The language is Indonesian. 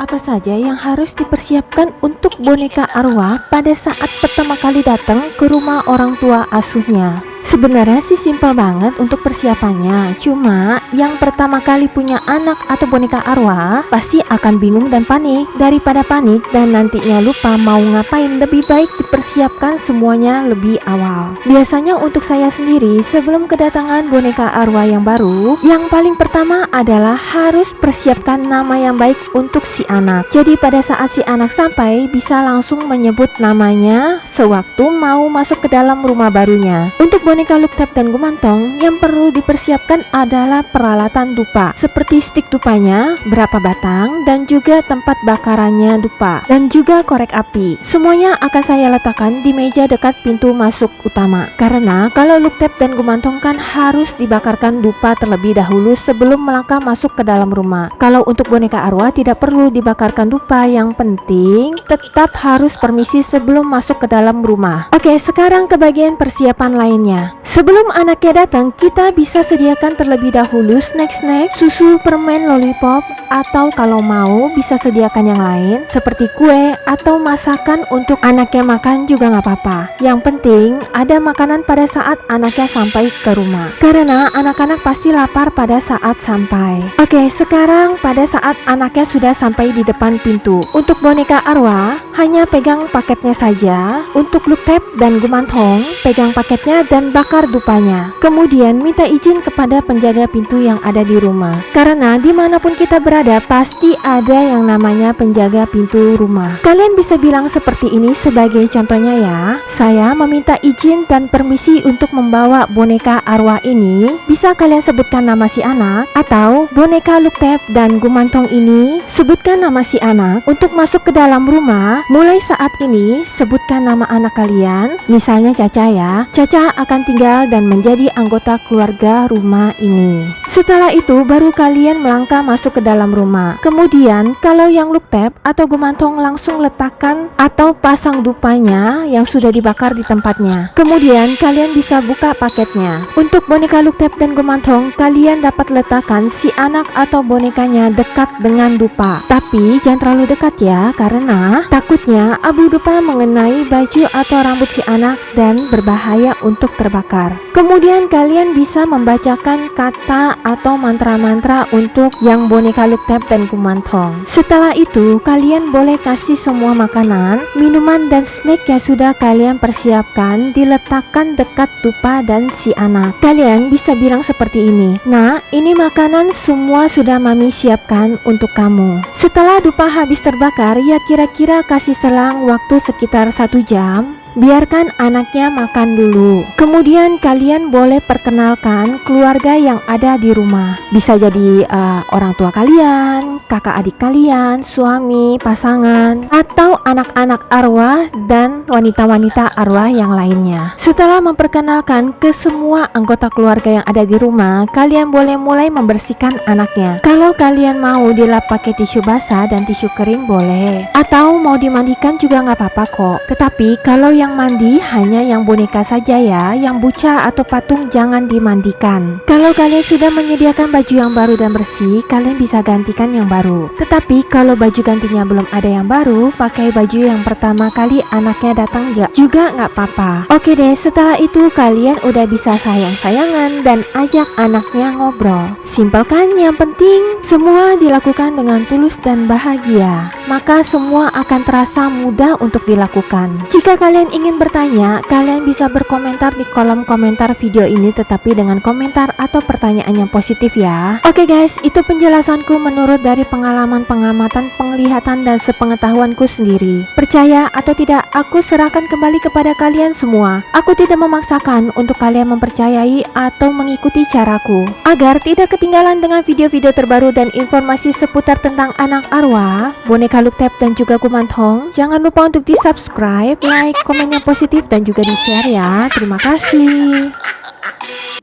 apa saja yang harus dipersiapkan untuk boneka arwah pada saat pertama kali datang ke rumah orang tua asuhnya? Sebenarnya sih simpel banget untuk persiapannya. Cuma yang pertama kali punya anak atau boneka arwah pasti akan bingung dan panik. Daripada panik dan nantinya lupa mau ngapain, lebih baik dipersiapkan semuanya lebih awal. Biasanya untuk saya sendiri, sebelum kedatangan boneka arwah yang baru, yang paling pertama adalah harus persiapkan nama yang baik untuk si anak. Jadi pada saat si anak sampai, bisa langsung menyebut namanya sewaktu mau masuk ke dalam rumah barunya. Untuk boneka Luktep dan Gumantong, yang perlu dipersiapkan adalah peralatan dupa, seperti stik dupanya, berapa batang, dan juga tempat bakarannya dupa, dan juga korek api. Semuanya akan saya letakkan di meja dekat pintu masuk utama, karena kalau Luktep dan Gumantong kan harus dibakarkan dupa terlebih dahulu sebelum melangkah masuk ke dalam rumah. Kalau untuk boneka arwah tidak perlu dibakarkan dupa, yang penting tetap harus permisi sebelum masuk ke dalam rumah. Oke, sekarang ke bagian persiapan lainnya. Sebelum anaknya datang, kita bisa sediakan terlebih dahulu snack-snack, susu, permen, lollipop, atau kalau mau bisa sediakan yang lain seperti kue atau masakan untuk anaknya makan juga nggak apa-apa. Yang penting ada makanan pada saat anaknya sampai ke rumah, karena anak-anak pasti lapar pada saat sampai. Oke, sekarang pada saat anaknya sudah sampai di depan pintu, untuk boneka arwah hanya pegang paketnya saja. Untuk Luktep dan Gumantong, pegang paketnya dan bakar dupanya. Kemudian minta izin kepada penjaga pintu yang ada di rumah, karena dimanapun kita berada pasti ada yang namanya penjaga pintu rumah. Kalian bisa bilang seperti ini sebagai contohnya ya. Saya meminta izin dan permisi untuk membawa boneka arwah ini. Bisa kalian sebutkan nama si anak, atau boneka Luktep dan Gumantong ini sebutkan nama si anak. Untuk masuk ke dalam rumah, mulai saat ini sebutkan nama anak kalian. Misalnya Caca ya. Caca akan tinggal dan menjadi anggota keluarga rumah ini. Setelah itu baru kalian melangkah masuk ke dalam rumah. Kemudian kalau yang Luktep atau Gumantong langsung letakkan atau pasang dupanya yang sudah dibakar di tempatnya. Kemudian kalian bisa buka paketnya. Untuk boneka Luktep dan Gumantong, kalian dapat letakkan si anak atau bonekanya dekat dengan dupa. Tapi jangan terlalu dekat ya, karena takutnya abu dupa mengenai baju atau rambut si anak dan berbahaya untuk terbakar. Kemudian kalian bisa membacakan kata atau mantra-mantra untuk yang boneka Luktep dan Gumantong. Setelah itu kalian boleh kasih semua makanan, minuman dan snack yang sudah kalian persiapkan diletakkan dekat dupa dan si anak. Kalian bisa bilang seperti ini, "Nah, ini makanan semua sudah mami siapkan untuk kamu." Setelah dupa habis terbakar, ya kira-kira kasih selang waktu sekitar 1 jam. Biarkan anaknya makan dulu. Kemudian kalian boleh perkenalkan keluarga yang ada di rumah. Bisa jadi orang tua kalian, kakak adik kalian, suami, pasangan, atau anak-anak arwah dan wanita-wanita arwah yang lainnya. Setelah memperkenalkan ke semua anggota keluarga yang ada di rumah, kalian boleh mulai membersihkan anaknya. Kalau kalian mau dilap pakai tisu basah dan tisu kering boleh, atau mau dimandikan juga nggak apa-apa kok. Tetapi kalau yang mandi hanya yang boneka saja ya, yang buca atau patung jangan dimandikan. Kalau kalian sudah menyediakan baju yang baru dan bersih, kalian bisa gantikan yang baru. Tetapi kalau baju gantinya belum ada yang baru, pakai baju yang pertama kali anaknya datang juga nggak apa-apa. Oke deh, setelah itu kalian udah bisa sayang-sayangan dan ajak anaknya ngobrol. Simpel kan? Yang penting semua dilakukan dengan tulus dan bahagia, maka semua akan terasa mudah untuk dilakukan. Jika kalian ingin bertanya, kalian bisa berkomentar di kolom komentar video ini, tetapi dengan komentar atau pertanyaan yang positif ya. Oke guys, itu penjelasanku menurut dari pengalaman, pengamatan, penglihatan, dan sepengetahuanku sendiri. Percaya atau tidak, aku serahkan kembali kepada kalian semua. Aku tidak memaksakan untuk kalian mempercayai atau mengikuti caraku. Agar tidak ketinggalan dengan video-video terbaru dan informasi seputar tentang anak arwah, boneka Luktep dan juga Gumantong, jangan lupa untuk di subscribe, like, komen yang positif dan juga di share ya. Terima kasih.